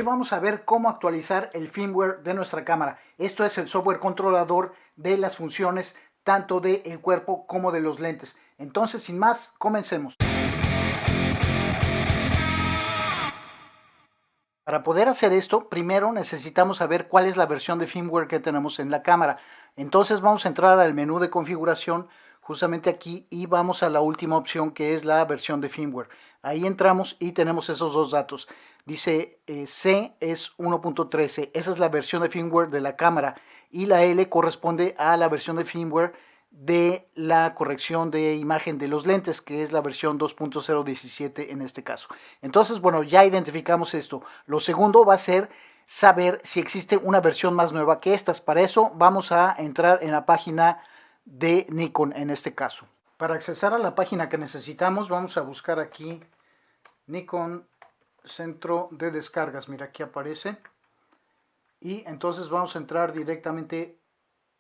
vamos a ver cómo actualizar el firmware de nuestra cámara. Esto es el software controlador de las funciones tanto del cuerpo como de los lentes. Entonces, sin más, comencemos. Para poder hacer esto, primero necesitamos saber cuál es la versión de firmware que tenemos en la cámara. Entonces vamos a entrar al menú de configuración justamente aquí y vamos a la última opción que es la versión de firmware. Ahí entramos y tenemos esos dos datos. Dice C es 1.13, esa es la versión de firmware de la cámara y la L corresponde a la versión de firmware de la corrección de imagen de los lentes, que es la versión 2.017 en este caso. Entonces, bueno, ya identificamos esto. Lo segundo va a ser saber si existe una versión más nueva que estas. Para eso vamos a entrar en la página de Nikon en este caso. Para accesar a la página que necesitamos, vamos a buscar aquí Nikon Centro de Descargas. Mira, aquí aparece. Y entonces vamos a entrar directamente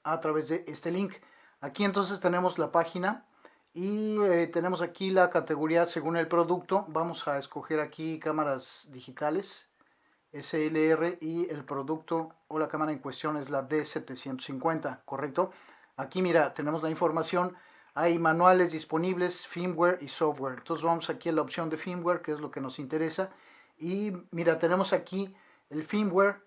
a través de este link. Aquí entonces tenemos la página y tenemos aquí la categoría según el producto. Vamos a escoger aquí cámaras digitales SLR y el producto o la cámara en cuestión es la D750, ¿correcto? Aquí mira, tenemos la información, hay manuales disponibles, firmware y software. Entonces vamos aquí a la opción de firmware, que es lo que nos interesa. Y mira, tenemos aquí el firmware.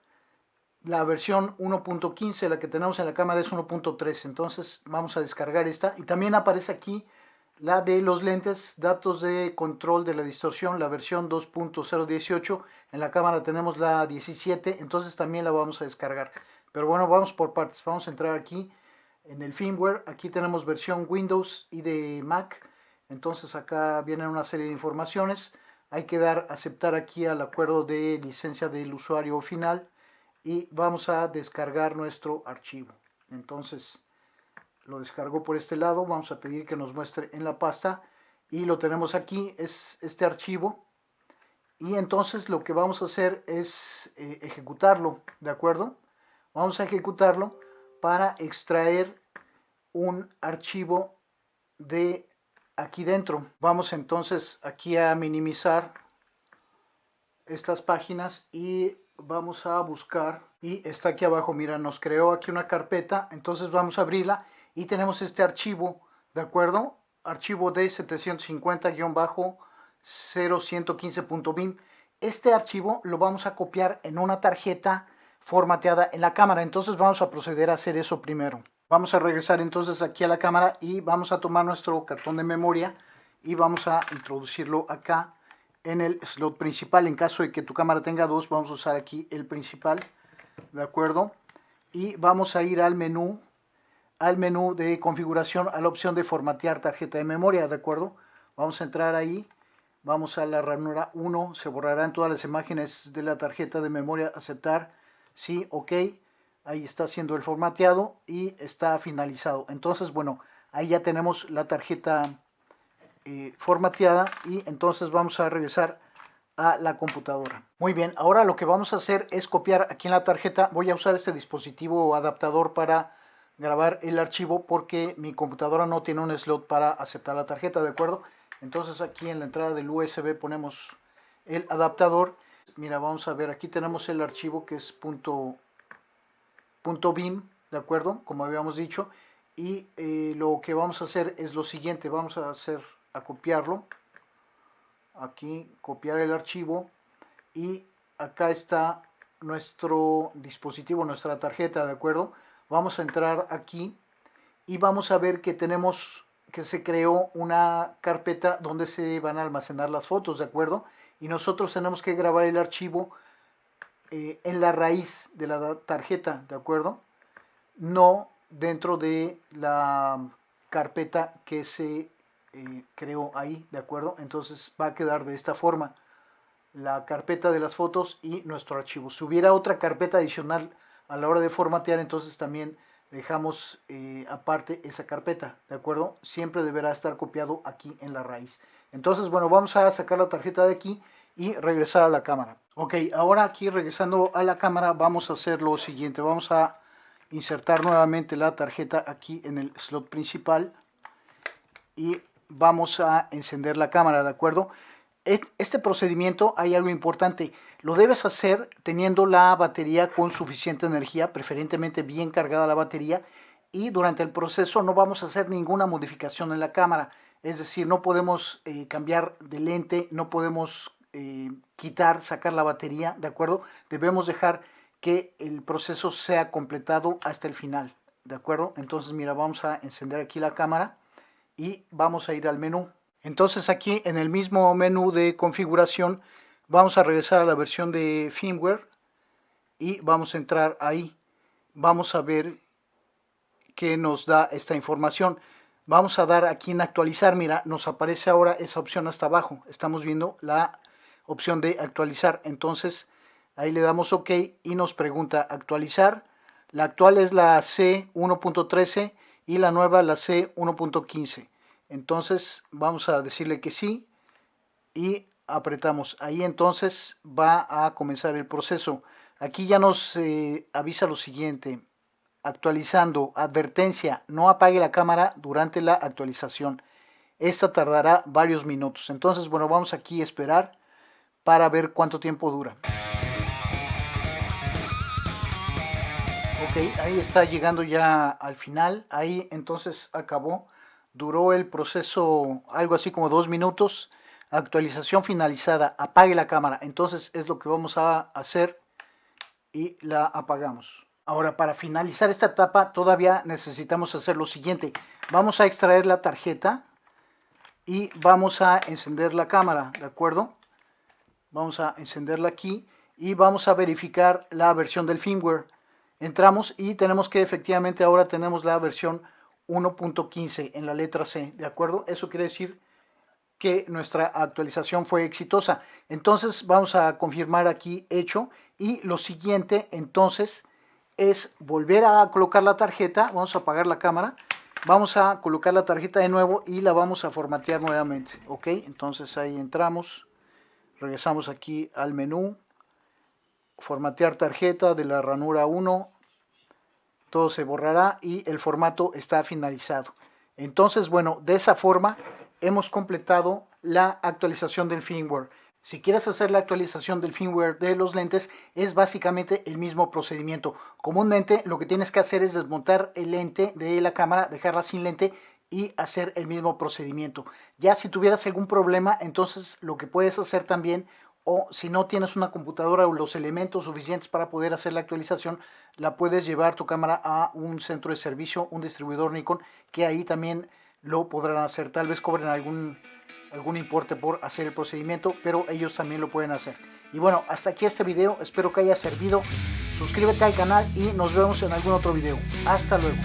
La versión 1.15, la que tenemos en la cámara es 1.3, entonces vamos a descargar esta. Y también aparece aquí la de los lentes, datos de control de la distorsión, la versión 2.018. En la cámara tenemos la 17, entonces también la vamos a descargar. Pero bueno, vamos por partes. Vamos a entrar aquí en el firmware. Aquí tenemos versión Windows y de Mac. Entonces acá vienen una serie de informaciones. Hay que dar aceptar aquí al acuerdo de licencia del usuario final. Y vamos a descargar nuestro archivo. Entonces lo descargó por este lado, vamos a pedir que nos muestre en la pasta y lo tenemos aquí, es este archivo. Y entonces lo que vamos a hacer es ejecutarlo, ¿de acuerdo? Vamos a ejecutarlo para extraer un archivo de aquí dentro. Vamos entonces aquí a minimizar estas páginas y vamos a buscar, y está aquí abajo, mira, nos creó aquí una carpeta, entonces vamos a abrirla y tenemos este archivo, ¿de acuerdo? Archivo de 750-0115.bim. Este archivo lo vamos a copiar en una tarjeta formateada en la cámara, entonces vamos a proceder a hacer eso primero. Vamos a regresar entonces aquí a la cámara y vamos a tomar nuestro cartón de memoria y vamos a introducirlo acá en el slot principal. En caso de que tu cámara tenga dos, vamos a usar aquí el principal, ¿de acuerdo? Y vamos a ir al menú de configuración, a la opción de formatear tarjeta de memoria, ¿de acuerdo? Vamos a entrar ahí, vamos a la ranura 1, se borrarán todas las imágenes de la tarjeta de memoria, aceptar, sí, ok, ahí está haciendo el formateado y está finalizado. Entonces, bueno, ahí ya tenemos la tarjeta formateada y entonces vamos a regresar a la computadora. Muy bien, ahora lo que vamos a hacer es copiar aquí en la tarjeta. Voy a usar este dispositivo adaptador para grabar el archivo porque mi computadora no tiene un slot para aceptar la tarjeta, ¿de acuerdo? Entonces aquí en la entrada del USB ponemos el adaptador. Mira, vamos a ver, aquí tenemos el archivo que es .bim, ¿de acuerdo? Como habíamos dicho. Y lo que vamos a hacer es lo siguiente, vamos a copiarlo, aquí copiar el archivo y acá está nuestro dispositivo, nuestra tarjeta, ¿de acuerdo? Vamos a entrar aquí y vamos a ver que tenemos que se creó una carpeta donde se van a almacenar las fotos, ¿de acuerdo? Y nosotros tenemos que grabar el archivo en la raíz de la tarjeta, ¿de acuerdo? No dentro de la carpeta que se creó ahí, ¿de acuerdo? Entonces va a quedar de esta forma la carpeta de las fotos y nuestro archivo. Si hubiera otra carpeta adicional a la hora de formatear, entonces también dejamos aparte esa carpeta, ¿de acuerdo? Siempre deberá estar copiado aquí en la raíz. Entonces, bueno, vamos a sacar la tarjeta de aquí y regresar a la cámara. Ok, ahora aquí regresando a la cámara vamos a hacer lo siguiente. Vamos a insertar nuevamente la tarjeta aquí en el slot principal y vamos a encender la cámara, ¿de acuerdo? Este procedimiento, hay algo importante, lo debes hacer teniendo la batería con suficiente energía, preferentemente bien cargada la batería, y durante el proceso no vamos a hacer ninguna modificación en la cámara, es decir, no podemos cambiar de lente, no podemos sacar la batería, ¿de acuerdo? Debemos dejar que el proceso sea completado hasta el final, ¿de acuerdo? Entonces, mira, vamos a encender aquí la cámara y vamos a ir al menú. Entonces aquí en el mismo menú de configuración vamos a regresar a la versión de firmware y vamos a entrar ahí. Vamos a ver qué nos da esta información. Vamos a dar aquí en actualizar, mira, nos aparece ahora esa opción hasta abajo. Estamos viendo la opción de actualizar. Entonces ahí le damos OK y nos pregunta actualizar. La actual es la C1.13 y la nueva la C1.15. Entonces vamos a decirle que sí y apretamos. Ahí entonces va a comenzar el proceso. Aquí ya nos avisa lo siguiente. Actualizando, advertencia, no apague la cámara durante la actualización. Esta tardará varios minutos. Entonces, bueno, vamos aquí a esperar para ver cuánto tiempo dura. Ok, ahí está llegando ya al final. Ahí entonces acabó. Duró el proceso algo así como 2 minutos. Actualización finalizada. Apague la cámara. Entonces es lo que vamos a hacer y la apagamos. Ahora, para finalizar esta etapa todavía necesitamos hacer lo siguiente. Vamos a extraer la tarjeta y vamos a encender la cámara, ¿de acuerdo? Vamos a encenderla aquí y vamos a verificar la versión del firmware. Entramos y tenemos que efectivamente ahora tenemos la versión 1.15 en la letra C, ¿de acuerdo? Eso quiere decir que nuestra actualización fue exitosa. Entonces vamos a confirmar aquí hecho y lo siguiente entonces es volver a colocar la tarjeta. Vamos a apagar la cámara, vamos a colocar la tarjeta de nuevo y la vamos a formatear nuevamente. Ok, entonces ahí entramos, regresamos aquí al menú, formatear tarjeta de la ranura 1, todo se borrará y el formato está finalizado. Entonces, bueno, de esa forma hemos completado la actualización del firmware. Si quieres hacer la actualización del firmware de los lentes, es básicamente el mismo procedimiento. Comúnmente lo que tienes que hacer es desmontar el lente de la cámara, dejarla sin lente y hacer el mismo procedimiento. Ya si tuvieras algún problema, entonces lo que puedes hacer también, o si no tienes una computadora o los elementos suficientes para poder hacer la actualización, la puedes llevar tu cámara a un centro de servicio, un distribuidor Nikon, que ahí también lo podrán hacer. Tal vez cobren algún importe por hacer el procedimiento, pero ellos también lo pueden hacer. Y bueno, hasta aquí este video, espero que haya servido. Suscríbete al canal y nos vemos en algún otro video. Hasta luego.